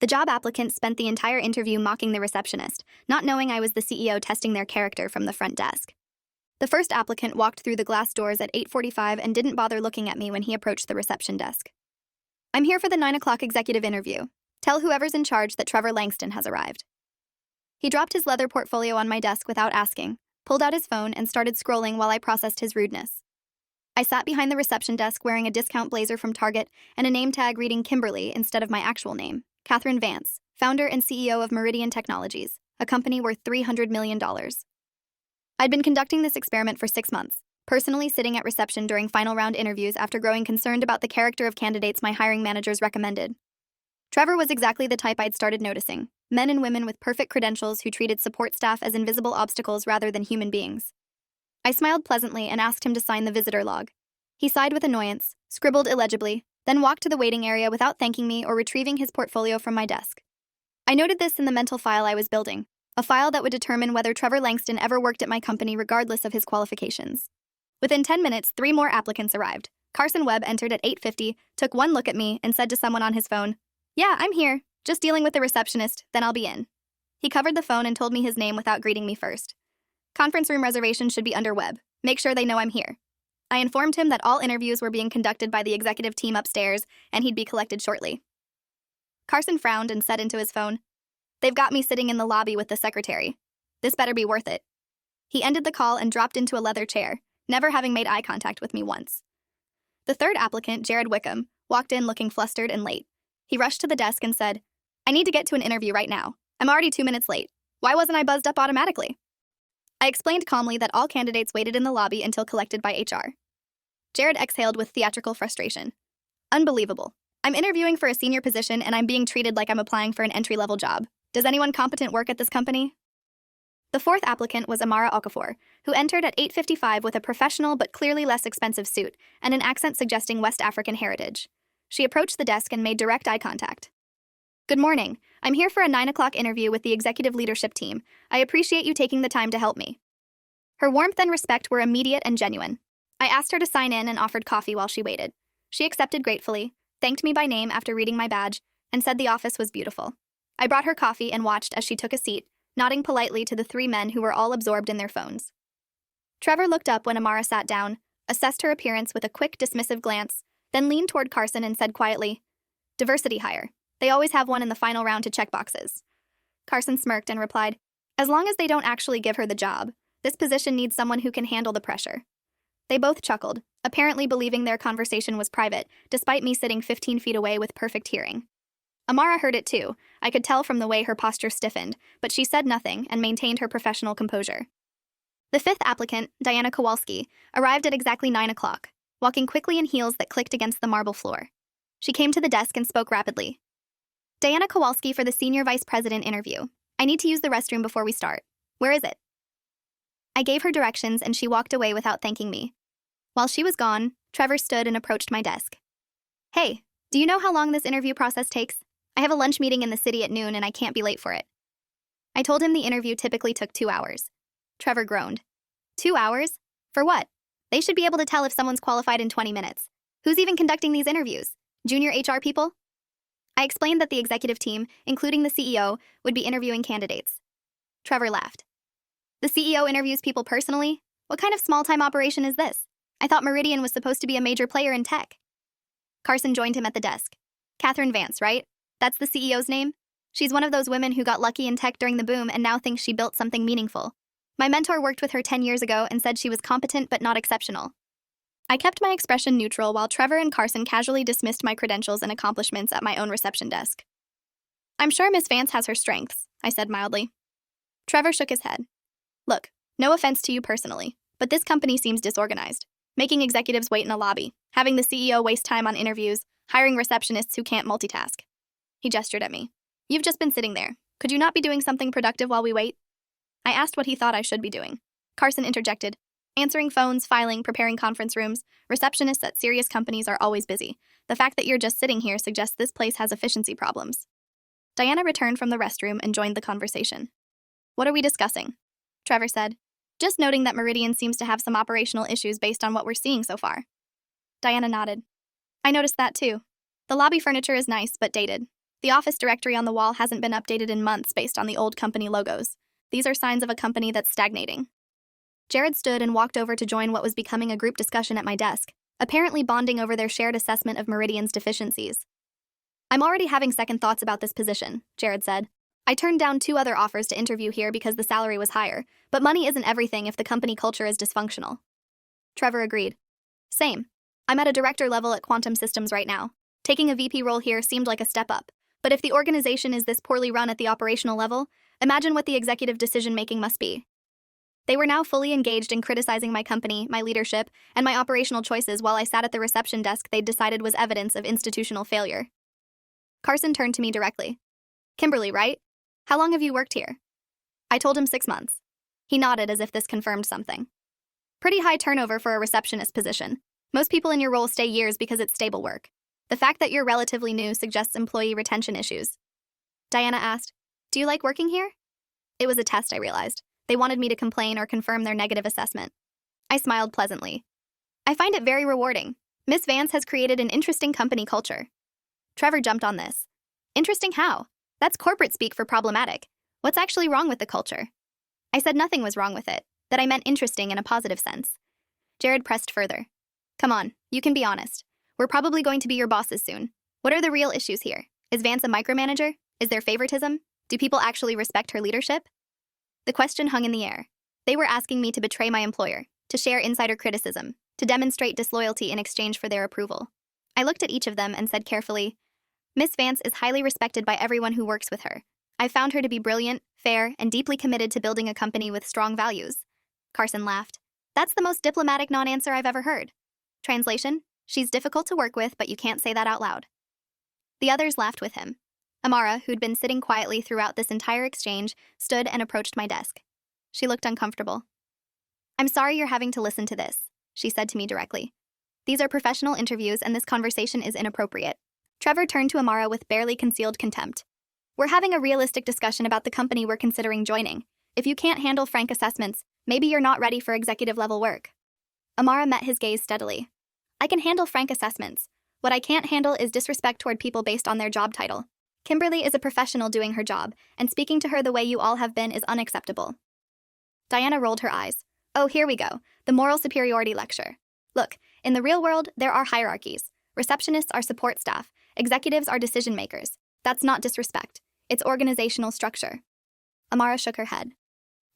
The job applicant spent the entire interview mocking the receptionist, not knowing I was the CEO testing their character from the front desk. The first applicant walked through the glass doors at 8:45 and didn't bother looking at me when he approached the reception desk. "I'm here for the 9 o'clock executive interview. Tell whoever's in charge that Trevor Langston has arrived." He dropped his leather portfolio on my desk without asking, pulled out his phone, and started scrolling while I processed his rudeness. I sat behind the reception desk wearing a discount blazer from Target and a name tag reading Kimberly instead of my actual name, Catherine Vance, founder and CEO of Meridian Technologies, a company worth $300 million. I'd been conducting this experiment for 6 months, personally sitting at reception during final round interviews after growing concerned about the character of candidates my hiring managers recommended. Trevor was exactly the type I'd started noticing, men and women with perfect credentials who treated support staff as invisible obstacles rather than human beings. I smiled pleasantly and asked him to sign the visitor log. He sighed with annoyance, scribbled illegibly, then walked to the waiting area without thanking me or retrieving his portfolio from my desk. I noted this in the mental file I was building, a file that would determine whether Trevor Langston ever worked at my company regardless of his qualifications. Within 10 minutes, 3 more applicants arrived. Carson Webb entered at 8:50, took one look at me, and said to someone on his phone, "Yeah, I'm here, just dealing with the receptionist, then I'll be in." He covered the phone and told me his name without greeting me first. "Conference room reservations should be under Webb. Make sure they know I'm here." I informed him that all interviews were being conducted by the executive team upstairs, and he'd be collected shortly. Carson frowned and said into his phone, "They've got me sitting in the lobby with the secretary. This better be worth it." He ended the call and dropped into a leather chair, never having made eye contact with me once. The third applicant, Jared Wickham, walked in looking flustered and late. He rushed to the desk and said, "I need to get to an interview right now. I'm already 2 minutes late. Why wasn't I buzzed up automatically?" I explained calmly that all candidates waited in the lobby until collected by HR. Jared exhaled with theatrical frustration. "Unbelievable. I'm interviewing for a senior position and I'm being treated like I'm applying for an entry-level job. Does anyone competent work at this company?" The fourth applicant was Amara Okafor, who entered at 8:55 with a professional but clearly less expensive suit and an accent suggesting West African heritage. She approached the desk and made direct eye contact. "Good morning. I'm here for a 9 o'clock interview with the executive leadership team. I appreciate you taking the time to help me." Her warmth and respect were immediate and genuine. I asked her to sign in and offered coffee while she waited. She accepted gratefully, thanked me by name after reading my badge, and said the office was beautiful. I brought her coffee and watched as she took a seat, nodding politely to the 3 men who were all absorbed in their phones. Trevor looked up when Amara sat down, assessed her appearance with a quick, dismissive glance, then leaned toward Carson and said quietly, "Diversity hire. They always have one in the final round to check boxes." Carson smirked and replied, "As long as they don't actually give her the job, this position needs someone who can handle the pressure." They both chuckled, apparently believing their conversation was private, despite me sitting 15 feet away with perfect hearing. Amara heard it too. I could tell from the way her posture stiffened, but she said nothing and maintained her professional composure. The fifth applicant, Diana Kowalski, arrived at exactly 9 o'clock, walking quickly in heels that clicked against the marble floor. She came to the desk and spoke rapidly. "Diana Kowalski for the senior vice president interview. I need to use the restroom before we start. Where is it?" I gave her directions and she walked away without thanking me. While she was gone, Trevor stood and approached my desk. "Hey, do you know how long this interview process takes? I have a lunch meeting in the city at noon and I can't be late for it." I told him the interview typically took 2 hours. Trevor groaned. 2 hours? For what? They should be able to tell if someone's qualified in 20 minutes. Who's even conducting these interviews? Junior HR people? I explained that the executive team, including the CEO, would be interviewing candidates. Trevor laughed. "The CEO interviews people personally? What kind of small-time operation is this? I thought Meridian was supposed to be a major player in tech." Carson joined him at the desk. "Catherine Vance, right? That's the CEO's name? She's one of those women who got lucky in tech during the boom and now thinks she built something meaningful. My mentor worked with her 10 years ago and said she was competent but not exceptional." I kept my expression neutral while Trevor and Carson casually dismissed my credentials and accomplishments at my own reception desk. "I'm sure Miss Vance has her strengths," I said mildly. Trevor shook his head. "Look, no offense to you personally, but this company seems disorganized. Making executives wait in a lobby, having the CEO waste time on interviews, hiring receptionists who can't multitask." He gestured at me. "You've just been sitting there. Could you not be doing something productive while we wait?" I asked what he thought I should be doing. Carson interjected. "Answering phones, filing, preparing conference rooms. Receptionists at serious companies are always busy. The fact that you're just sitting here suggests this place has efficiency problems." Diana returned from the restroom and joined the conversation. "What are we discussing?" Trevor said. "Just noting that Meridian seems to have some operational issues based on what we're seeing so far." Diana nodded. "I noticed that too. The lobby furniture is nice but dated. The office directory on the wall hasn't been updated in months based on the old company logos. These are signs of a company that's stagnating. Jared stood and walked over to join what was becoming a group discussion at my desk, apparently bonding over their shared assessment of Meridian's deficiencies. I'm already having second thoughts about this position, Jared said. I turned down 2 other offers to interview here because the salary was higher, but money isn't everything if the company culture is dysfunctional. Trevor agreed. Same. I'm at a director level at Quantum Systems right now. Taking a VP role here seemed like a step up, but if the organization is this poorly run at the operational level, imagine what the executive decision-making must be. They were now fully engaged in criticizing my company, my leadership, and my operational choices while I sat at the reception desk they'd decided was evidence of institutional failure. Carson turned to me directly. Kimberly, right? How long have you worked here? I told him 6 months. He nodded as if this confirmed something. Pretty high turnover for a receptionist position. Most people in your role stay years because it's stable work. The fact that you're relatively new suggests employee retention issues. Diana asked, "Do you like working here?" It was a test, I realized. They wanted me to complain or confirm their negative assessment. I smiled pleasantly. I find it very rewarding. Miss Vance has created an interesting company culture. Trevor jumped on this. Interesting how? That's corporate speak for problematic. What's actually wrong with the culture? I said nothing was wrong with it, that I meant interesting in a positive sense. Jared pressed further. Come on, you can be honest. We're probably going to be your bosses soon. What are the real issues here? Is Vance a micromanager? Is there favoritism? Do people actually respect her leadership? The question hung in the air. They were asking me to betray my employer, to share insider criticism, to demonstrate disloyalty in exchange for their approval. I looked at each of them and said carefully, Miss Vance is highly respected by everyone who works with her. I found her to be brilliant, fair, and deeply committed to building a company with strong values. Carson laughed. That's the most diplomatic non-answer I've ever heard. Translation, she's difficult to work with, but you can't say that out loud. The others laughed with him. Amara, who'd been sitting quietly throughout this entire exchange, stood and approached my desk. She looked uncomfortable. I'm sorry you're having to listen to this, she said to me directly. These are professional interviews and this conversation is inappropriate. Trevor turned to Amara with barely concealed contempt. We're having a realistic discussion about the company we're considering joining. If you can't handle frank assessments, maybe you're not ready for executive-level work. Amara met his gaze steadily. I can handle frank assessments. What I can't handle is disrespect toward people based on their job title. Kimberly is a professional doing her job, and speaking to her the way you all have been is unacceptable. Diana rolled her eyes. Oh, here we go. The moral superiority lecture. Look, in the real world, there are hierarchies. Receptionists are support staff. Executives are decision makers. That's not disrespect. It's organizational structure. Amara shook her head.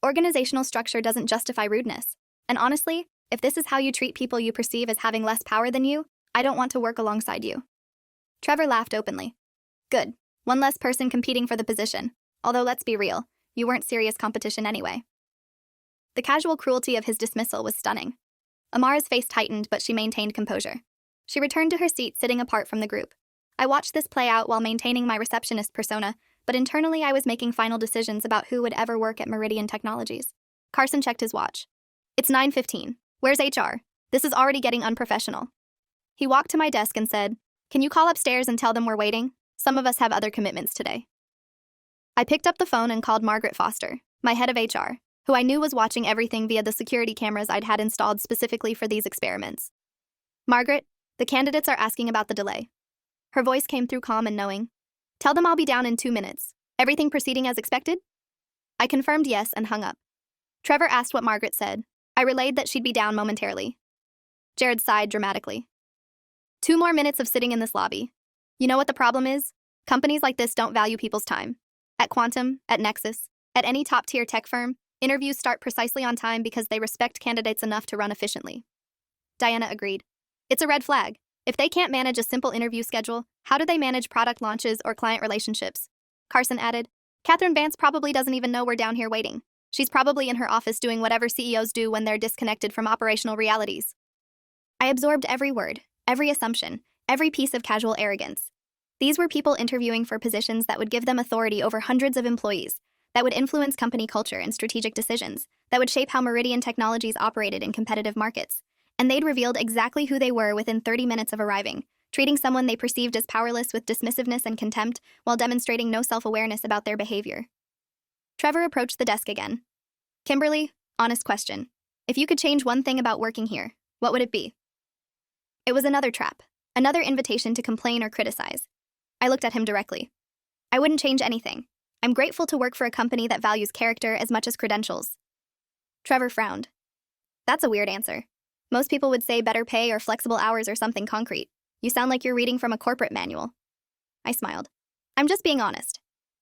Organizational structure doesn't justify rudeness. And honestly, if this is how you treat people you perceive as having less power than you, I don't want to work alongside you. Trevor laughed openly. Good. One less person competing for the position. Although let's be real, you weren't serious competition anyway. The casual cruelty of his dismissal was stunning. Amara's face tightened, but she maintained composure. She returned to her seat, sitting apart from the group. I watched this play out while maintaining my receptionist persona, but internally I was making final decisions about who would ever work at Meridian Technologies. Carson checked his watch. It's 9:15. Where's HR? This is already getting unprofessional. He walked to my desk and said, Can you call upstairs and tell them we're waiting? Some of us have other commitments today. I picked up the phone and called Margaret Foster, my head of HR, who I knew was watching everything via the security cameras I'd had installed specifically for these experiments. Margaret, the candidates are asking about the delay. Her voice came through calm and knowing. Tell them I'll be down in 2 minutes. Everything proceeding as expected? I confirmed yes and hung up. Trevor asked what Margaret said. I relayed that she'd be down momentarily. Jared sighed dramatically. 2 more minutes of sitting in this lobby. You know what the problem is? Companies like this don't value people's time. At Quantum, at Nexus, at any top-tier tech firm, interviews start precisely on time because they respect candidates enough to run efficiently. Diana agreed. It's a red flag. If they can't manage a simple interview schedule, how do they manage product launches or client relationships? Carson added, Catherine Vance probably doesn't even know we're down here waiting. She's probably in her office doing whatever CEOs do when they're disconnected from operational realities. I absorbed every word, every assumption, every piece of casual arrogance. These were people interviewing for positions that would give them authority over hundreds of employees, that would influence company culture and strategic decisions, that would shape how Meridian Technologies operated in competitive markets. And they'd revealed exactly who they were within 30 minutes of arriving, treating someone they perceived as powerless with dismissiveness and contempt while demonstrating no self-awareness about their behavior. Trevor approached the desk again. Kimberly, honest question. If you could change one thing about working here, what would it be? It was another trap, another invitation to complain or criticize. I looked at him directly. I wouldn't change anything. I'm grateful to work for a company that values character as much as credentials. Trevor frowned. That's a weird answer. Most people would say better pay or flexible hours or something concrete. You sound like you're reading from a corporate manual. I smiled. I'm just being honest.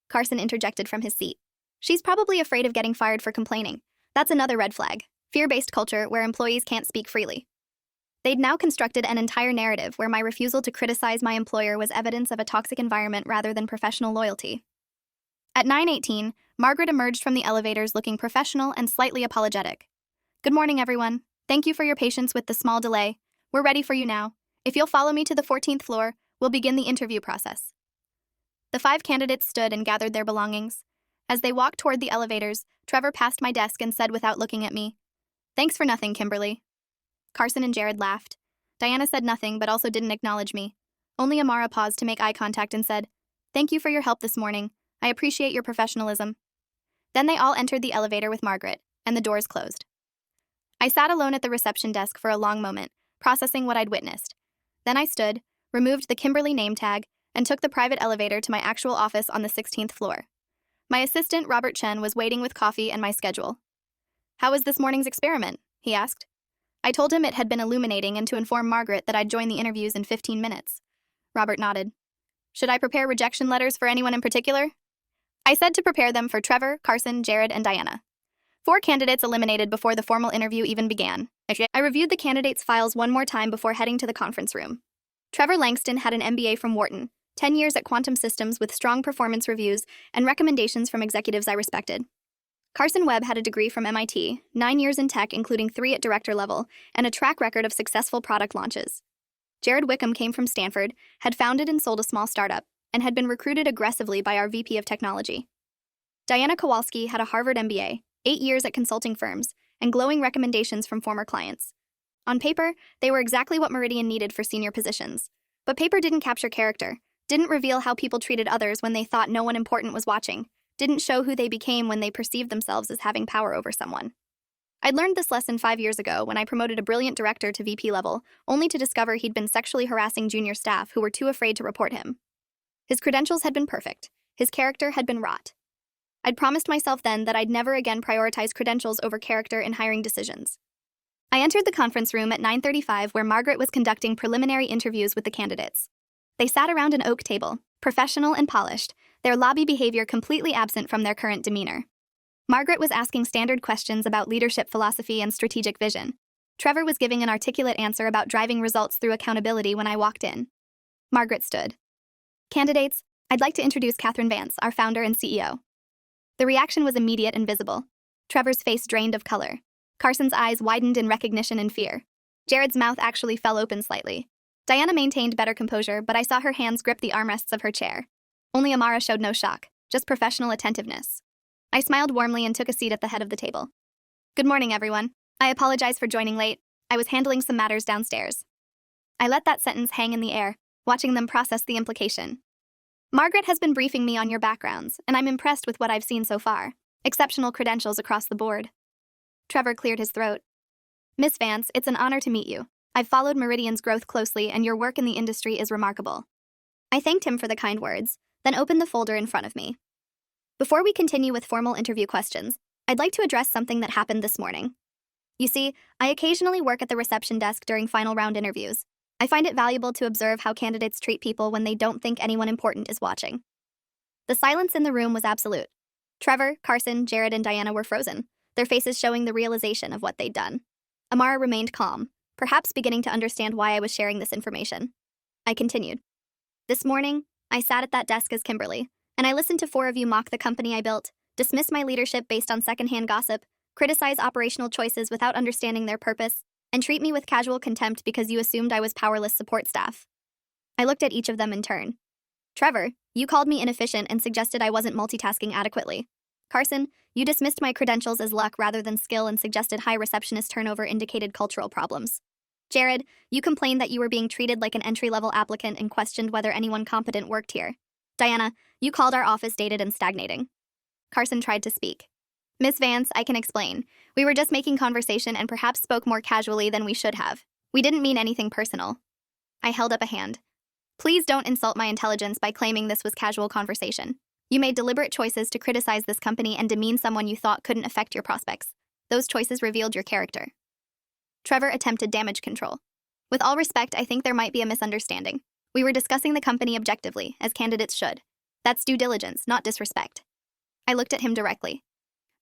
Carson interjected from his seat. She's probably afraid of getting fired for complaining. That's another red flag. Fear-based culture where employees can't speak freely. They'd now constructed an entire narrative where my refusal to criticize my employer was evidence of a toxic environment rather than professional loyalty. At 9:18, Margaret emerged from the elevators looking professional and slightly apologetic. Good morning, everyone. Thank you for your patience with the small delay. We're ready for you now. If you'll follow me to the 14th floor, we'll begin the interview process. The 5 candidates stood and gathered their belongings. As they walked toward the elevators, Trevor passed my desk and said without looking at me, "Thanks for nothing, Kimberly." Carson and Jared laughed. Diana said nothing but also didn't acknowledge me. Only Amara paused to make eye contact and said, "Thank you for your help this morning. I appreciate your professionalism." Then they all entered the elevator with Margaret, and the doors closed. I sat alone at the reception desk for a long moment, processing what I'd witnessed. Then I stood, removed the Kimberly name tag, and took the private elevator to my actual office on the 16th floor. My assistant, Robert Chen, was waiting with coffee and my schedule. "How was this morning's experiment?" he asked. I told him it had been illuminating and to inform Margaret that I'd join the interviews in 15 minutes. Robert nodded. "Should I prepare rejection letters for anyone in particular?" I said to prepare them for Trevor, Carson, Jared, and Diana. 4 candidates eliminated before the formal interview even began. I reviewed the candidates' files one more time before heading to the conference room. Trevor Langston had an MBA from Wharton, 10 years at Quantum Systems with strong performance reviews and recommendations from executives I respected. Carson Webb had a degree from MIT, 9 years in tech including 3 at director level, and a track record of successful product launches. Jared Wickham came from Stanford, had founded and sold a small startup, and had been recruited aggressively by our VP of Technology. Diana Kowalski had a Harvard MBA, 8 years at consulting firms, and glowing recommendations from former clients. On paper, they were exactly what Meridian needed for senior positions. But paper didn't capture character, didn't reveal how people treated others when they thought no one important was watching, didn't show who they became when they perceived themselves as having power over someone. I'd learned this lesson 5 years ago when I promoted a brilliant director to VP level, only to discover he'd been sexually harassing junior staff who were too afraid to report him. His credentials had been perfect. His character had been rot. I'd promised myself then that I'd never again prioritize credentials over character in hiring decisions. I entered the conference room at 9:35 where Margaret was conducting preliminary interviews with the candidates. They sat around an oak table, professional and polished, their lobby behavior completely absent from their current demeanor. Margaret was asking standard questions about leadership philosophy and strategic vision. Trevor was giving an articulate answer about driving results through accountability when I walked in. Margaret stood. "Candidates, I'd like to introduce Catherine Vance, our founder and CEO." The reaction was immediate and visible. Trevor's face drained of color. Carson's eyes widened in recognition and fear. Jared's mouth actually fell open slightly. Diana maintained better composure, but I saw her hands grip the armrests of her chair. Only Amara showed no shock, just professional attentiveness. I smiled warmly and took a seat at the head of the table. "Good morning, everyone. I apologize for joining late. I was handling some matters downstairs." I let that sentence hang in the air, watching them process the implication. "Margaret has been briefing me on your backgrounds, and I'm impressed with what I've seen so far. Exceptional credentials across the board." Trevor cleared his throat. "Miss Vance, it's an honor to meet you. I've followed Meridian's growth closely, and your work in the industry is remarkable." I thanked him for the kind words, then opened the folder in front of me. Before we continue with formal interview questions, I'd like to address something that happened this morning. You see, I occasionally work at the reception desk during final round interviews. I find it valuable to observe how candidates treat people when they don't think anyone important is watching. The silence in the room was absolute. Trevor, Carson, Jared, and Diana were frozen, their faces showing the realization of what they'd done. Amara remained calm, perhaps beginning to understand why I was sharing this information. I continued. "This morning, I sat at that desk as Kimberly, and I listened to 4 of you mock the company I built, dismiss my leadership based on secondhand gossip, criticize operational choices without understanding their purpose, and treat me with casual contempt because you assumed I was powerless support staff." I looked at each of them in turn. "Trevor, you called me inefficient and suggested I wasn't multitasking adequately. Carson, you dismissed my credentials as luck rather than skill and suggested high receptionist turnover indicated cultural problems. Jared, you complained that you were being treated like an entry-level applicant and questioned whether anyone competent worked here. Diana, you called our office dated and stagnating." Carson tried to speak. "Miss Vance, I can explain. We were just making conversation and perhaps spoke more casually than we should have. We didn't mean anything personal." I held up a hand. "Please don't insult my intelligence by claiming this was casual conversation. You made deliberate choices to criticize this company and demean someone you thought couldn't affect your prospects. Those choices revealed your character. Trevor attempted damage control. With all respect, I think there might be a misunderstanding. We were discussing the company objectively, as candidates should. That's due diligence, not disrespect. I looked at him directly.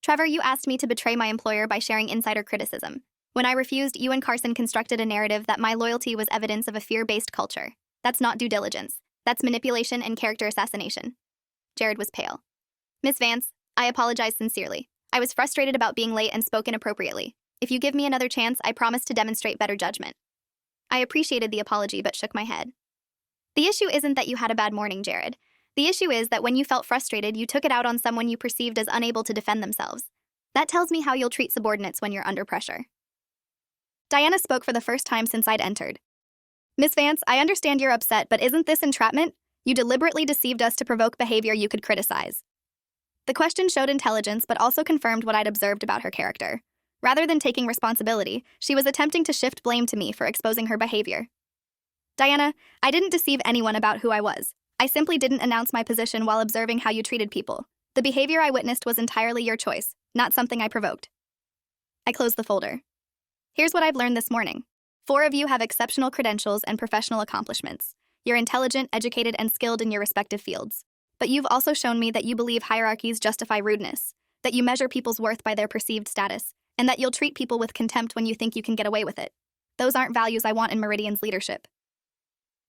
Trevor, you asked me to betray my employer by sharing insider criticism. When I refused, you and Carson constructed a narrative that my loyalty was evidence of a fear-based culture. That's not due diligence. That's manipulation and character assassination. Jared was pale. Miss Vance, I apologize sincerely. I was frustrated about being late and spoke inappropriately. If you give me another chance, I promise to demonstrate better judgment. I appreciated the apology but shook my head. The issue isn't that you had a bad morning, Jared. The issue is that when you felt frustrated, you took it out on someone you perceived as unable to defend themselves. That tells me how you'll treat subordinates when you're under pressure. Diana spoke for the first time since I'd entered. Miss Vance, I understand you're upset, but isn't this entrapment? You deliberately deceived us to provoke behavior you could criticize. The question showed intelligence but also confirmed what I'd observed about her character. Rather than taking responsibility, she was attempting to shift blame to me for exposing her behavior. Diana, I didn't deceive anyone about who I was. I simply didn't announce my position while observing how you treated people. The behavior I witnessed was entirely your choice, not something I provoked. I closed the folder. Here's what I've learned this morning. 4 of you have exceptional credentials and professional accomplishments. You're intelligent, educated, and skilled in your respective fields. But you've also shown me that you believe hierarchies justify rudeness, that you measure people's worth by their perceived status, and that you'll treat people with contempt when you think you can get away with it. Those aren't values I want in Meridian's leadership.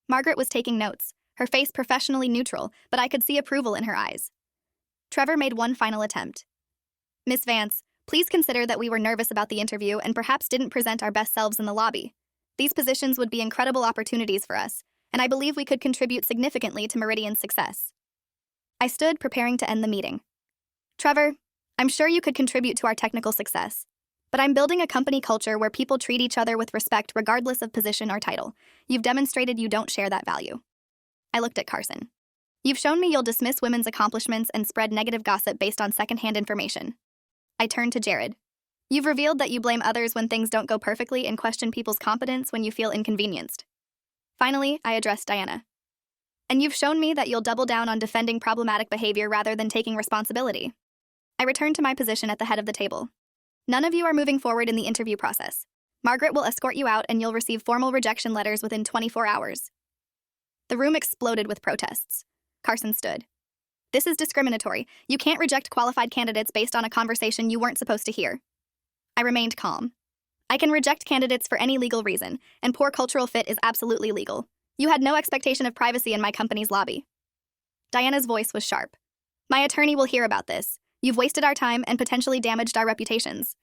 Margaret was taking notes, her face professionally neutral, but I could see approval in her eyes. Trevor made one final attempt. Miss Vance, please consider that we were nervous about the interview and perhaps didn't present our best selves in the lobby. These positions would be incredible opportunities for us, and I believe we could contribute significantly to Meridian's success. I stood, preparing to end the meeting. Trevor, I'm sure you could contribute to our technical success, but I'm building a company culture where people treat each other with respect regardless of position or title. You've demonstrated you don't share that value. I looked at Carson. You've shown me you'll dismiss women's accomplishments and spread negative gossip based on secondhand information. I turned to Jared. You've revealed that you blame others when things don't go perfectly and question people's competence when you feel inconvenienced. Finally, I addressed Diana. And you've shown me that you'll double down on defending problematic behavior rather than taking responsibility. I returned to my position at the head of the table. None of you are moving forward in the interview process. Margaret will escort you out and you'll receive formal rejection letters within 24 hours. The room exploded with protests. Carson stood. This is discriminatory. You can't reject qualified candidates based on a conversation you weren't supposed to hear. I remained calm. I can reject candidates for any legal reason, and poor cultural fit is absolutely legal. You had no expectation of privacy in my company's lobby. Diana's voice was sharp. My attorney will hear about this. You've wasted our time and potentially damaged our reputations.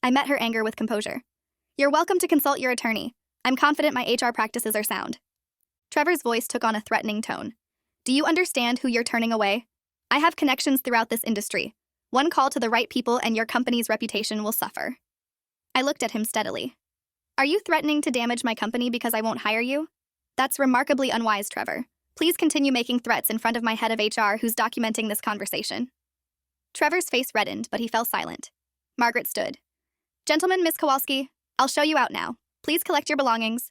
I met her anger with composure. You're welcome to consult your attorney. I'm confident my HR practices are sound. Trevor's voice took on a threatening tone. Do you understand who you're turning away? I have connections throughout this industry. One call to the right people and your company's reputation will suffer. I looked at him steadily. Are you threatening to damage my company because I won't hire you? That's remarkably unwise, Trevor. Please continue making threats in front of my head of HR who's documenting this conversation. Trevor's face reddened, but he fell silent. Margaret stood. Gentlemen, Miss Kowalski, I'll show you out now. Please collect your belongings.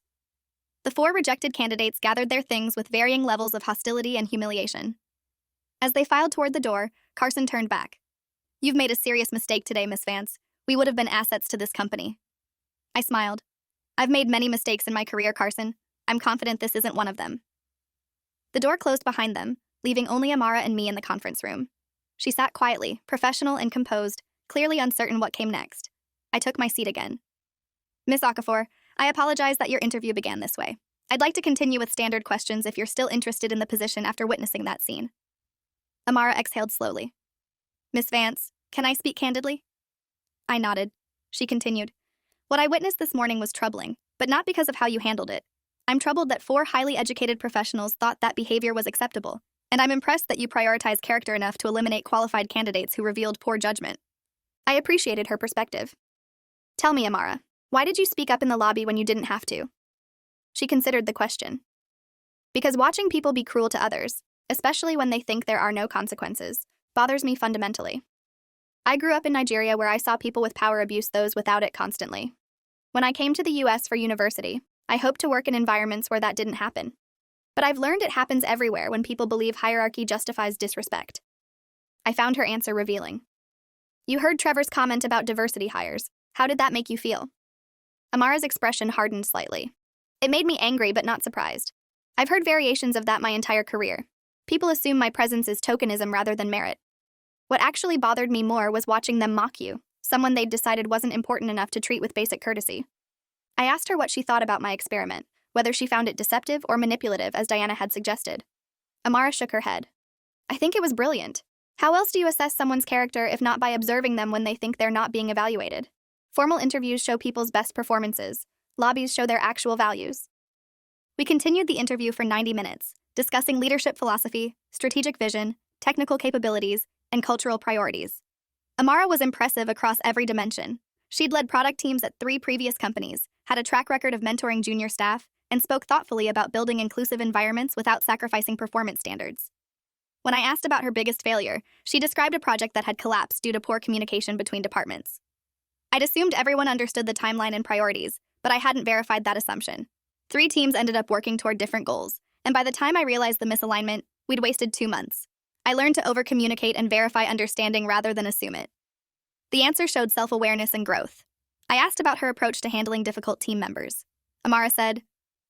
The 4 rejected candidates gathered their things with varying levels of hostility and humiliation. As they filed toward the door, Carson turned back. You've made a serious mistake today, Miss Vance. We would have been assets to this company. I smiled. I've made many mistakes in my career, Carson. I'm confident this isn't one of them. The door closed behind them, leaving only Amara and me in the conference room. She sat quietly, professional and composed, clearly uncertain what came next. I took my seat again. Miss Okafor, I apologize that your interview began this way. I'd like to continue with standard questions if you're still interested in the position after witnessing that scene. Amara exhaled slowly. Miss Vance, can I speak candidly? I nodded. She continued. What I witnessed this morning was troubling, but not because of how you handled it. I'm troubled that 4 highly educated professionals thought that behavior was acceptable, and I'm impressed that you prioritized character enough to eliminate qualified candidates who revealed poor judgment. I appreciated her perspective. Tell me, Amara, why did you speak up in the lobby when you didn't have to? She considered the question. Because watching people be cruel to others, especially when they think there are no consequences, bothers me fundamentally. I grew up in Nigeria where I saw people with power abuse those without it constantly. When I came to the US for university, I hoped to work in environments where that didn't happen. But I've learned it happens everywhere when people believe hierarchy justifies disrespect. I found her answer revealing. You heard Trevor's comment about diversity hires. How did that make you feel? Amara's expression hardened slightly. It made me angry but not surprised. I've heard variations of that my entire career. People assume my presence is tokenism rather than merit. What actually bothered me more was watching them mock you, someone they'd decided wasn't important enough to treat with basic courtesy. I asked her what she thought about my experiment, whether she found it deceptive or manipulative as Diana had suggested. Amara shook her head. I think it was brilliant. How else do you assess someone's character if not by observing them when they think they're not being evaluated? Formal interviews show people's best performances. Lobbies show their actual values. We continued the interview for 90 minutes, discussing leadership philosophy, strategic vision, technical capabilities, and cultural priorities. Amara was impressive across every dimension. She'd led product teams at 3 previous companies, had a track record of mentoring junior staff, and spoke thoughtfully about building inclusive environments without sacrificing performance standards. When I asked about her biggest failure, she described a project that had collapsed due to poor communication between departments. I'd assumed everyone understood the timeline and priorities, but I hadn't verified that assumption. 3 teams ended up working toward different goals, and by the time I realized the misalignment, we'd wasted 2 months. I learned to over-communicate and verify understanding rather than assume it. The answer showed self-awareness and growth. I asked about her approach to handling difficult team members. Amara said,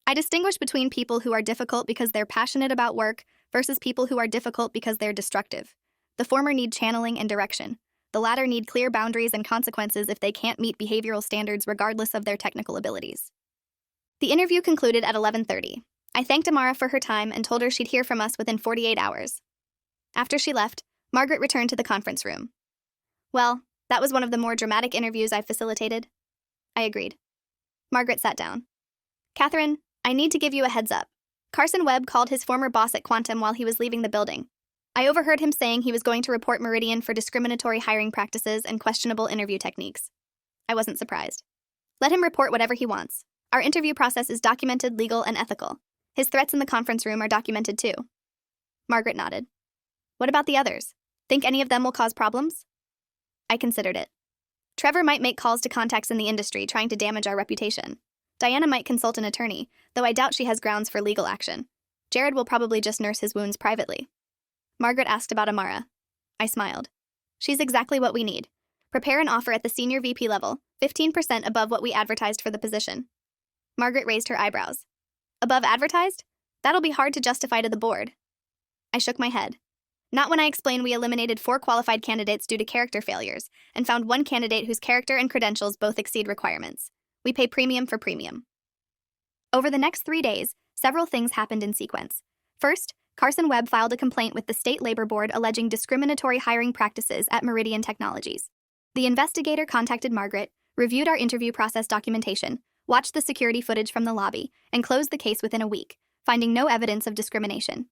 I distinguish between people who are difficult because they're passionate about work versus people who are difficult because they're destructive. The former need channeling and direction. The latter need clear boundaries and consequences if they can't meet behavioral standards regardless of their technical abilities. The interview concluded at 11:30. I thanked Amara for her time and told her she'd hear from us within 48 hours. After she left, Margaret returned to the conference room. Well, that was one of the more dramatic interviews I've facilitated. I agreed. Margaret sat down. Catherine, I need to give you a heads up. Carson Webb called his former boss at Contempt while he was leaving the building. I overheard him saying he was going to report Meridian for discriminatory hiring practices and questionable interview techniques. I wasn't surprised. Let him report whatever he wants. Our interview process is documented, legal, and ethical. His threats in the conference room are documented too. Margaret nodded. What about the others? Think any of them will cause problems? I considered it. Trevor might make calls to contacts in the industry trying to damage our reputation. Diana might consult an attorney, though I doubt she has grounds for legal action. Jared will probably just nurse his wounds privately. Margaret asked about Amara. I smiled. She's exactly what we need. Prepare an offer at the senior VP level, 15% above what we advertised for the position. Margaret raised her eyebrows. Above advertised? That'll be hard to justify to the board. I shook my head. Not when I explained we eliminated 4 qualified candidates due to character failures and found 1 candidate whose character and credentials both exceed requirements. We pay premium for premium. Over the next 3 days, several things happened in sequence. First, Carson Webb filed a complaint with the State Labor Board alleging discriminatory hiring practices at Meridian Technologies. The investigator contacted Margaret, reviewed our interview process documentation, watched the security footage from the lobby, and closed the case within a week, finding no evidence of discrimination.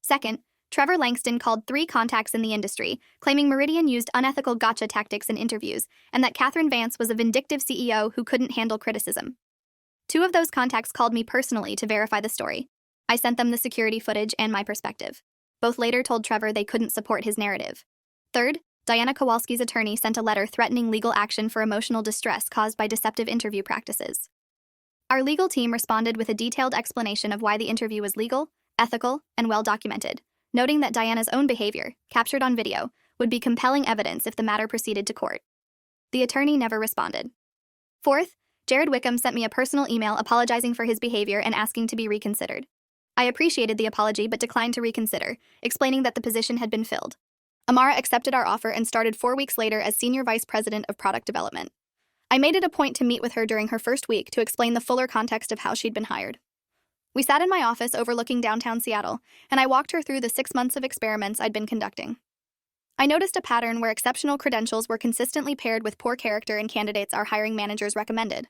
Second, Trevor Langston called 3 contacts in the industry, claiming Meridian used unethical gotcha tactics in interviews, and that Catherine Vance was a vindictive CEO who couldn't handle criticism. 2 of those contacts called me personally to verify the story. I sent them the security footage and my perspective. Both later told Trevor they couldn't support his narrative. Third, Diana Kowalski's attorney sent a letter threatening legal action for emotional distress caused by deceptive interview practices. Our legal team responded with a detailed explanation of why the interview was legal, ethical, and well documented, noting that Diana's own behavior, captured on video, would be compelling evidence if the matter proceeded to court. The attorney never responded. Fourth, Jared Wickham sent me a personal email apologizing for his behavior and asking to be reconsidered. I appreciated the apology but declined to reconsider, explaining that the position had been filled. Amara accepted our offer and started 4 weeks later as Senior Vice President of Product Development. I made it a point to meet with her during her first week to explain the fuller context of how she'd been hired. We sat in my office overlooking downtown Seattle, and I walked her through the 6 months of experiments I'd been conducting. I noticed a pattern where exceptional credentials were consistently paired with poor character in candidates our hiring managers recommended.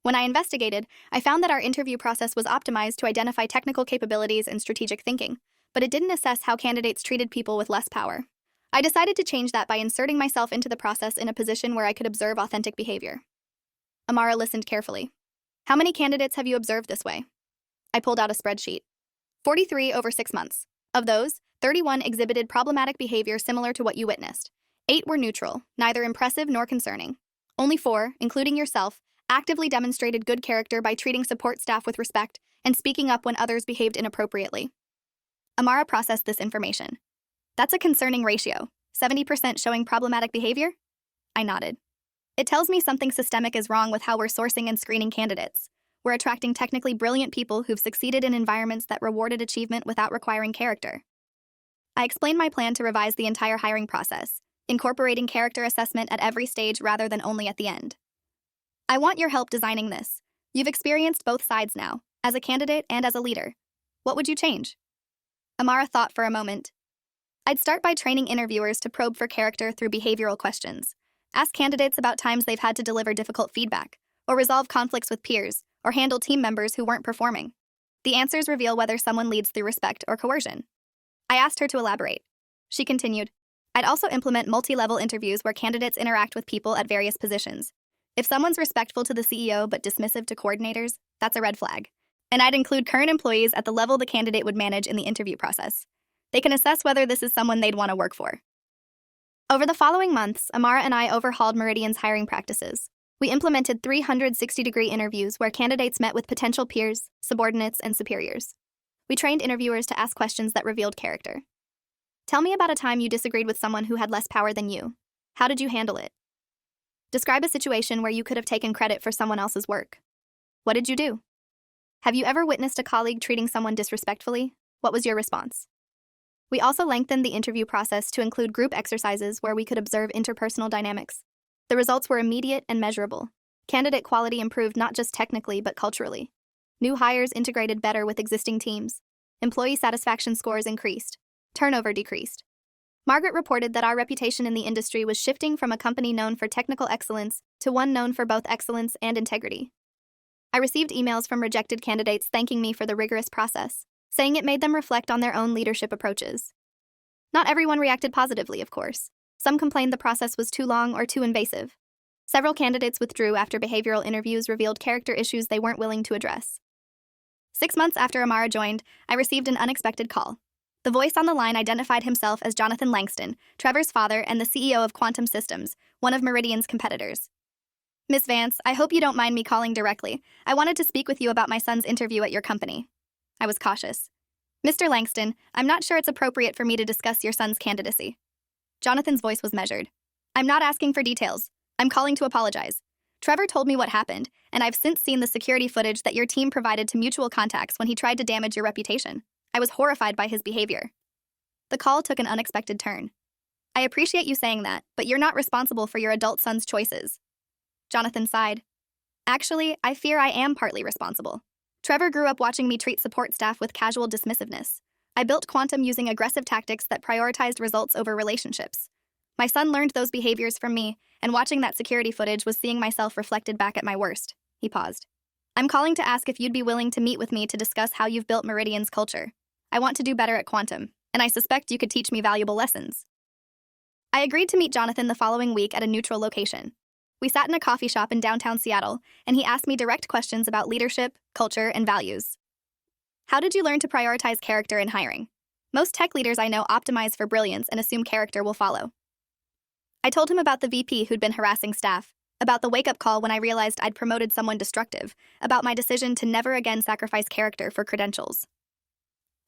When I investigated, I found that our interview process was optimized to identify technical capabilities and strategic thinking, but it didn't assess how candidates treated people with less power. I decided to change that by inserting myself into the process in a position where I could observe authentic behavior. Amara listened carefully. How many candidates have you observed this way? I pulled out a spreadsheet. 43 over 6 months. Of those, 31 exhibited problematic behavior similar to what you witnessed. 8 were neutral, neither impressive nor concerning. Only 4, including yourself, actively demonstrated good character by treating support staff with respect and speaking up when others behaved inappropriately. Amara processed this information. That's a concerning ratio. 70% showing problematic behavior? I nodded. It tells me something systemic is wrong with how we're sourcing and screening candidates. We're attracting technically brilliant people who've succeeded in environments that rewarded achievement without requiring character. I explained my plan to revise the entire hiring process, incorporating character assessment at every stage rather than only at the end. I want your help designing this. You've experienced both sides now, as a candidate and as a leader. What would you change? Amara thought for a moment. I'd start by training interviewers to probe for character through behavioral questions. Ask candidates about times they've had to deliver difficult feedback, or resolve conflicts with peers, or handle team members who weren't performing. The answers reveal whether someone leads through respect or coercion. I asked her to elaborate. She continued, I'd also implement multi-level interviews where candidates interact with people at various positions. If someone's respectful to the CEO but dismissive to coordinators, that's a red flag. And I'd include current employees at the level the candidate would manage in the interview process. They can assess whether this is someone they'd want to work for. Over the following months, Amara and I overhauled Meridian's hiring practices. We implemented 360-degree interviews where candidates met with potential peers, subordinates, and superiors. We trained interviewers to ask questions that revealed character. Tell me about a time you disagreed with someone who had less power than you. How did you handle it? Describe a situation where you could have taken credit for someone else's work. What did you do? Have you ever witnessed a colleague treating someone disrespectfully? What was your response? We also lengthened the interview process to include group exercises where we could observe interpersonal dynamics. The results were immediate and measurable. Candidate quality improved not just technically but culturally. New hires integrated better with existing teams. Employee satisfaction scores increased. Turnover decreased. Margaret reported that our reputation in the industry was shifting from a company known for technical excellence to one known for both excellence and integrity. I received emails from rejected candidates thanking me for the rigorous process, saying it made them reflect on their own leadership approaches. Not everyone reacted positively, of course. Some complained the process was too long or too invasive. Several candidates withdrew after behavioral interviews revealed character issues they weren't willing to address. 6 months after Amara joined, I received an unexpected call. The voice on the line identified himself as Jonathan Langston, Trevor's father and the CEO of Quantum Systems, one of Meridian's competitors. Miss Vance, I hope you don't mind me calling directly. I wanted to speak with you about my son's interview at your company. I was cautious. Mr. Langston, I'm not sure it's appropriate for me to discuss your son's candidacy. Jonathan's voice was measured. I'm not asking for details. I'm calling to apologize. Trevor told me what happened, and I've since seen the security footage that your team provided to mutual contacts when he tried to damage your reputation. I was horrified by his behavior. The call took an unexpected turn. I appreciate you saying that, but you're not responsible for your adult son's choices. Jonathan sighed. Actually, I fear I am partly responsible. Trevor grew up watching me treat support staff with casual dismissiveness. I built Quantum using aggressive tactics that prioritized results over relationships. My son learned those behaviors from me, and watching that security footage was seeing myself reflected back at my worst. He paused. I'm calling to ask if you'd be willing to meet with me to discuss how you've built Meridian's culture. I want to do better at Quantum, and I suspect you could teach me valuable lessons. I agreed to meet Jonathan the following week at a neutral location. We sat in a coffee shop in downtown Seattle, and he asked me direct questions about leadership, culture, and values. How did you learn to prioritize character in hiring? Most tech leaders I know optimize for brilliance and assume character will follow. I told him about the VP who'd been harassing staff, about the wake-up call when I realized I'd promoted someone destructive, about my decision to never again sacrifice character for credentials.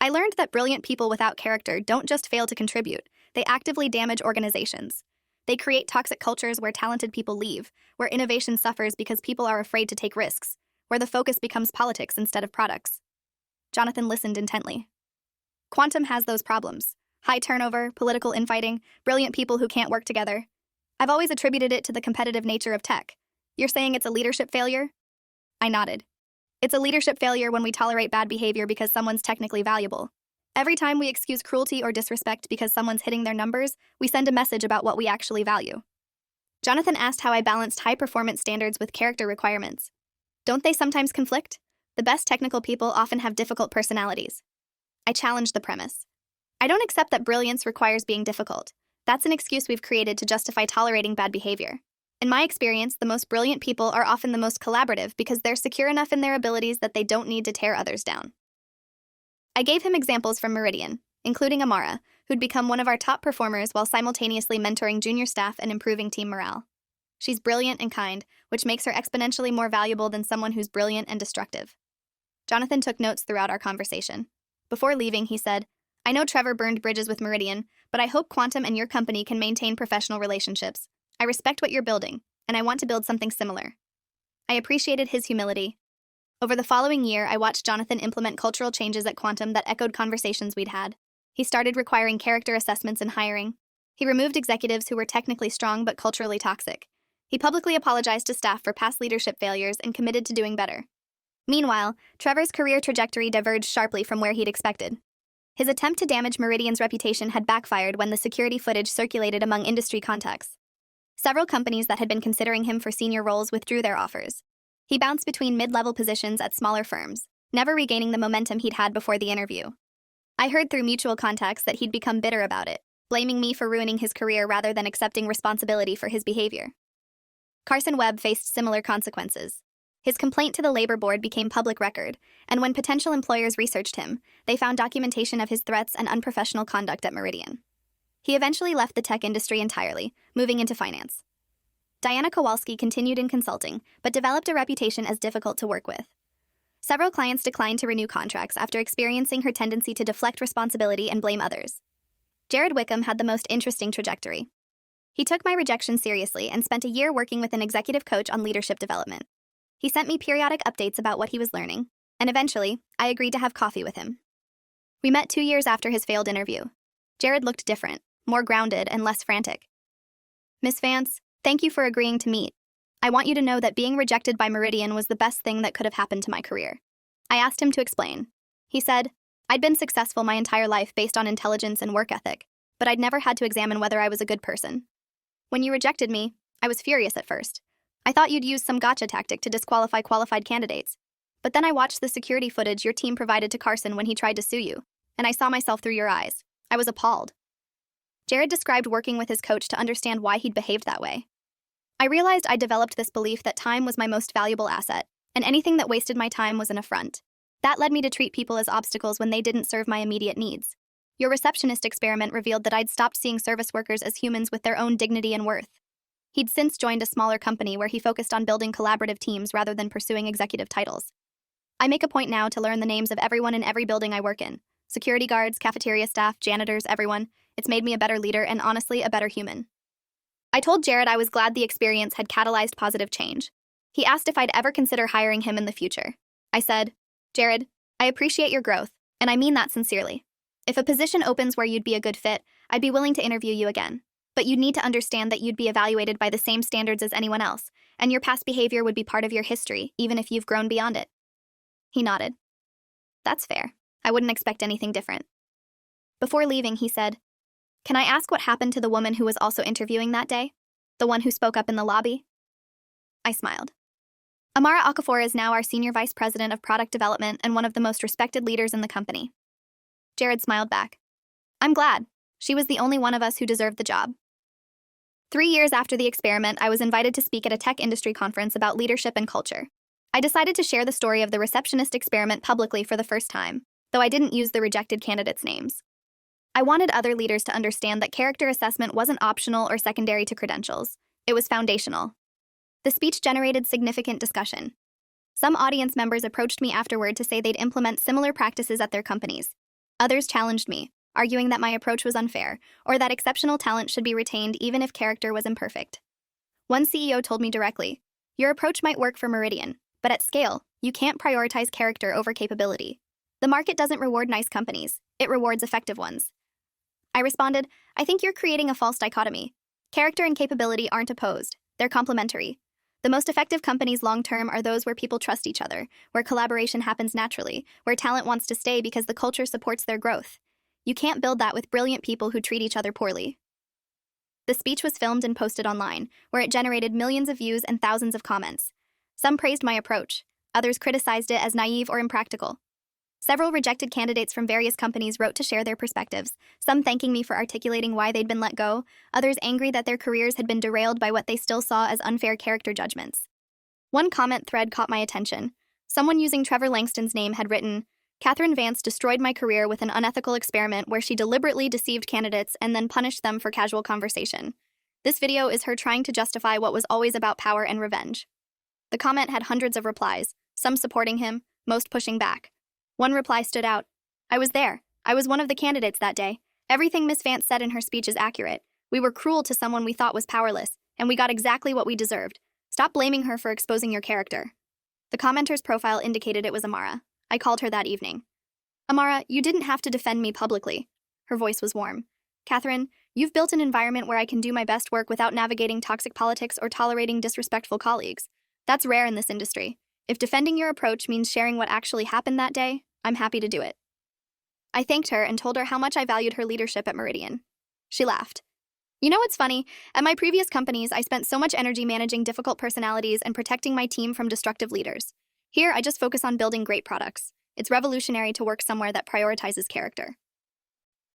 I learned that brilliant people without character don't just fail to contribute, they actively damage organizations. They create toxic cultures where talented people leave, where innovation suffers because people are afraid to take risks, where the focus becomes politics instead of products. Jonathan listened intently. Quantum has those problems. High turnover, political infighting, brilliant people who can't work together. I've always attributed it to the competitive nature of tech. You're saying it's a leadership failure? I nodded. It's a leadership failure when we tolerate bad behavior because someone's technically valuable. Every time we excuse cruelty or disrespect because someone's hitting their numbers, we send a message about what we actually value. Jonathan asked how I balanced high-performance standards with character requirements. Don't they sometimes conflict? The best technical people often have difficult personalities. I challenged the premise. I don't accept that brilliance requires being difficult. That's an excuse we've created to justify tolerating bad behavior. In my experience, the most brilliant people are often the most collaborative because they're secure enough in their abilities that they don't need to tear others down. I gave him examples from Meridian, including Amara, who'd become one of our top performers while simultaneously mentoring junior staff and improving team morale. She's brilliant and kind, which makes her exponentially more valuable than someone who's brilliant and destructive. Jonathan took notes throughout our conversation. Before leaving, he said, I know Trevor burned bridges with Meridian, but I hope Quantum and your company can maintain professional relationships. I respect what you're building, and I want to build something similar. I appreciated his humility. Over the following year, I watched Jonathan implement cultural changes at Quantum that echoed conversations we'd had. He started requiring character assessments in hiring. He removed executives who were technically strong but culturally toxic. He publicly apologized to staff for past leadership failures and committed to doing better. Meanwhile, Trevor's career trajectory diverged sharply from where he'd expected. His attempt to damage Meridian's reputation had backfired when the security footage circulated among industry contacts. Several companies that had been considering him for senior roles withdrew their offers. He bounced between mid-level positions at smaller firms, never regaining the momentum he'd had before the interview. I heard through mutual contacts that he'd become bitter about it, blaming me for ruining his career rather than accepting responsibility for his behavior. Carson Webb faced similar consequences. His complaint to the labor board became public record, and when potential employers researched him, they found documentation of his threats and unprofessional conduct at Meridian. He eventually left the tech industry entirely, moving into finance. Diana Kowalski continued in consulting, but developed a reputation as difficult to work with. Several clients declined to renew contracts after experiencing her tendency to deflect responsibility and blame others. Jared Wickham had the most interesting trajectory. He took my rejection seriously and spent a year working with an executive coach on leadership development. He sent me periodic updates about what he was learning, and eventually, I agreed to have coffee with him. We met 2 years after his failed interview. Jared looked different, more grounded and less frantic. Miss Vance, thank you for agreeing to meet. I want you to know that being rejected by Meridian was the best thing that could have happened to my career. I asked him to explain. He said, I'd been successful my entire life based on intelligence and work ethic, but I'd never had to examine whether I was a good person. When you rejected me, I was furious at first. I thought you'd use some gotcha tactic to disqualify qualified candidates. But then I watched the security footage your team provided to Carson when he tried to sue you, and I saw myself through your eyes. I was appalled. Jared described working with his coach to understand why he'd behaved that way. I realized I developed this belief that time was my most valuable asset, and anything that wasted my time was an affront. That led me to treat people as obstacles when they didn't serve my immediate needs. Your receptionist experiment revealed that I'd stopped seeing service workers as humans with their own dignity and worth. He'd since joined a smaller company where he focused on building collaborative teams rather than pursuing executive titles. I make a point now to learn the names of everyone in every building I work in. Security guards, cafeteria staff, janitors, everyone. It's made me a better leader and honestly a better human. I told Jared I was glad the experience had catalyzed positive change. He asked if I'd ever consider hiring him in the future. I said, Jared, I appreciate your growth, and I mean that sincerely. If a position opens where you'd be a good fit, I'd be willing to interview you again. But you'd need to understand that you'd be evaluated by the same standards as anyone else, and your past behavior would be part of your history, even if you've grown beyond it. He nodded. That's fair. I wouldn't expect anything different. Before leaving, he said, Can I ask what happened to the woman who was also interviewing that day? The one who spoke up in the lobby? I smiled. Amara Okafor is now our Senior Vice President of Product Development and one of the most respected leaders in the company. Jared smiled back. I'm glad. She was the only one of us who deserved the job. 3 years after the experiment, I was invited to speak at a tech industry conference about leadership and culture. I decided to share the story of the receptionist experiment publicly for the first time, though I didn't use the rejected candidates' names. I wanted other leaders to understand that character assessment wasn't optional or secondary to credentials. It was foundational. The speech generated significant discussion. Some audience members approached me afterward to say they'd implement similar practices at their companies. Others challenged me, arguing that my approach was unfair, or that exceptional talent should be retained even if character was imperfect. One CEO told me directly, Your approach might work for Meridian, but at scale, you can't prioritize character over capability. The market doesn't reward nice companies, it rewards effective ones. I responded, I think you're creating a false dichotomy. Character and capability aren't opposed, they're complementary. The most effective companies long-term are those where people trust each other, where collaboration happens naturally, where talent wants to stay because the culture supports their growth. You can't build that with brilliant people who treat each other poorly. The speech was filmed and posted online, where it generated millions of views and thousands of comments. Some praised my approach, others criticized it as naive or impractical. Several rejected candidates from various companies wrote to share their perspectives, some thanking me for articulating why they'd been let go, others angry that their careers had been derailed by what they still saw as unfair character judgments. One comment thread caught my attention. Someone using Trevor Langston's name had written, Catherine Vance destroyed my career with an unethical experiment where she deliberately deceived candidates and then punished them for casual conversation. This video is her trying to justify what was always about power and revenge. The comment had hundreds of replies, some supporting him, most pushing back. One reply stood out. I was there. I was one of the candidates that day. Everything Miss Vance said in her speech is accurate. We were cruel to someone we thought was powerless, and we got exactly what we deserved. Stop blaming her for exposing your character. The commenter's profile indicated it was Amara. I called her that evening. Amara, you didn't have to defend me publicly. Her voice was warm. Catherine, you've built an environment where I can do my best work without navigating toxic politics or tolerating disrespectful colleagues. That's rare in this industry. If defending your approach means sharing what actually happened that day, I'm happy to do it. I thanked her and told her how much I valued her leadership at Meridian. She laughed. You know what's funny? At my previous companies, I spent so much energy managing difficult personalities and protecting my team from destructive leaders. Here, I just focus on building great products. It's revolutionary to work somewhere that prioritizes character.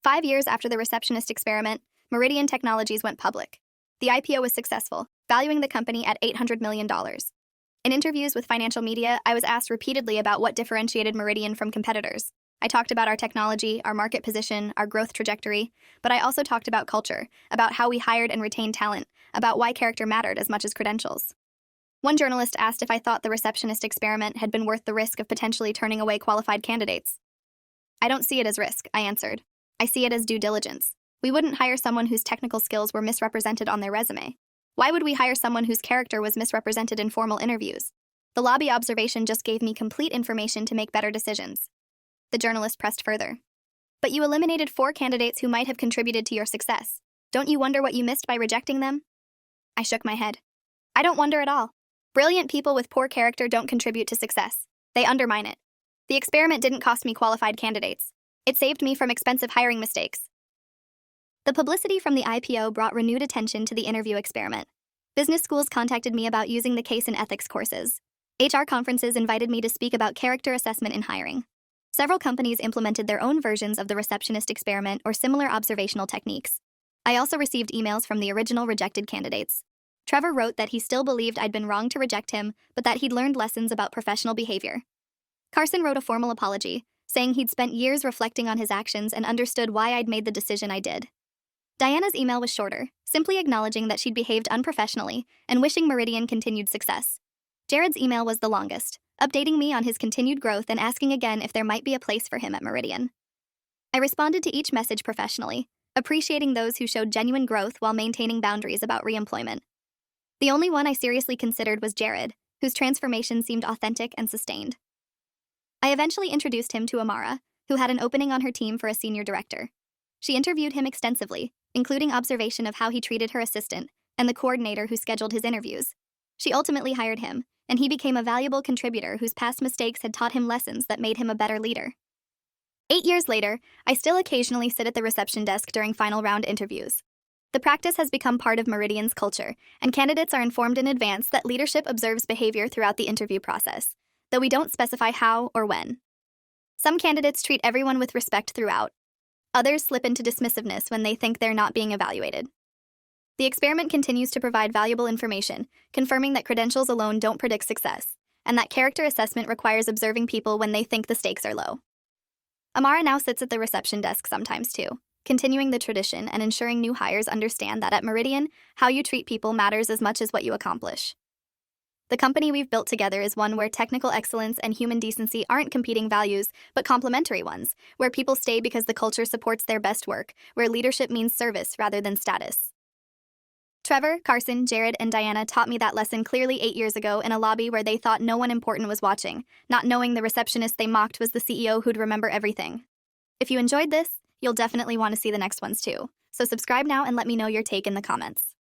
5 years after the receptionist experiment, Meridian Technologies went public. The IPO was successful, valuing the company at $800 million. In interviews with financial media, I was asked repeatedly about what differentiated Meridian from competitors. I talked about our technology, our market position, our growth trajectory, but I also talked about culture, about how we hired and retained talent, about why character mattered as much as credentials. One journalist asked if I thought the receptionist experiment had been worth the risk of potentially turning away qualified candidates. I don't see it as risk, I answered. I see it as due diligence. We wouldn't hire someone whose technical skills were misrepresented on their resume. Why would we hire someone whose character was misrepresented in formal interviews? The lobby observation just gave me complete information to make better decisions. The journalist pressed further. But you eliminated 4 candidates who might have contributed to your success. Don't you wonder what you missed by rejecting them? I shook my head. I don't wonder at all. Brilliant people with poor character don't contribute to success. They undermine it. The experiment didn't cost me qualified candidates. It saved me from expensive hiring mistakes. The publicity from the IPO brought renewed attention to the interview experiment. Business schools contacted me about using the case in ethics courses. HR conferences invited me to speak about character assessment in hiring. Several companies implemented their own versions of the receptionist experiment or similar observational techniques. I also received emails from the original rejected candidates. Trevor wrote that he still believed I'd been wrong to reject him, but that he'd learned lessons about professional behavior. Carson wrote a formal apology, saying he'd spent years reflecting on his actions and understood why I'd made the decision I did. Diana's email was shorter, simply acknowledging that she'd behaved unprofessionally and wishing Meridian continued success. Jared's email was the longest, updating me on his continued growth and asking again if there might be a place for him at Meridian. I responded to each message professionally, appreciating those who showed genuine growth while maintaining boundaries about reemployment. The only one I seriously considered was Jared, whose transformation seemed authentic and sustained. I eventually introduced him to Amara, who had an opening on her team for a senior director. She interviewed him extensively, including observation of how he treated her assistant and the coordinator who scheduled his interviews. She ultimately hired him, and he became a valuable contributor whose past mistakes had taught him lessons that made him a better leader. 8 years later, I still occasionally sit at the reception desk during final round interviews. The practice has become part of Meridian's culture, and candidates are informed in advance that leadership observes behavior throughout the interview process, though we don't specify how or when. Some candidates treat everyone with respect throughout. Others slip into dismissiveness when they think they're not being evaluated. The experiment continues to provide valuable information, confirming that credentials alone don't predict success, and that character assessment requires observing people when they think the stakes are low. Amara now sits at the reception desk sometimes too, continuing the tradition and ensuring new hires understand that at Meridian, how you treat people matters as much as what you accomplish. The company we've built together is one where technical excellence and human decency aren't competing values, but complementary ones, where people stay because the culture supports their best work, where leadership means service rather than status. Trevor, Carson, Jared, and Diana taught me that lesson clearly 8 years ago in a lobby where they thought no one important was watching, not knowing the receptionist they mocked was the CEO who'd remember everything. If you enjoyed this, you'll definitely want to see the next ones too. So subscribe now and let me know your take in the comments.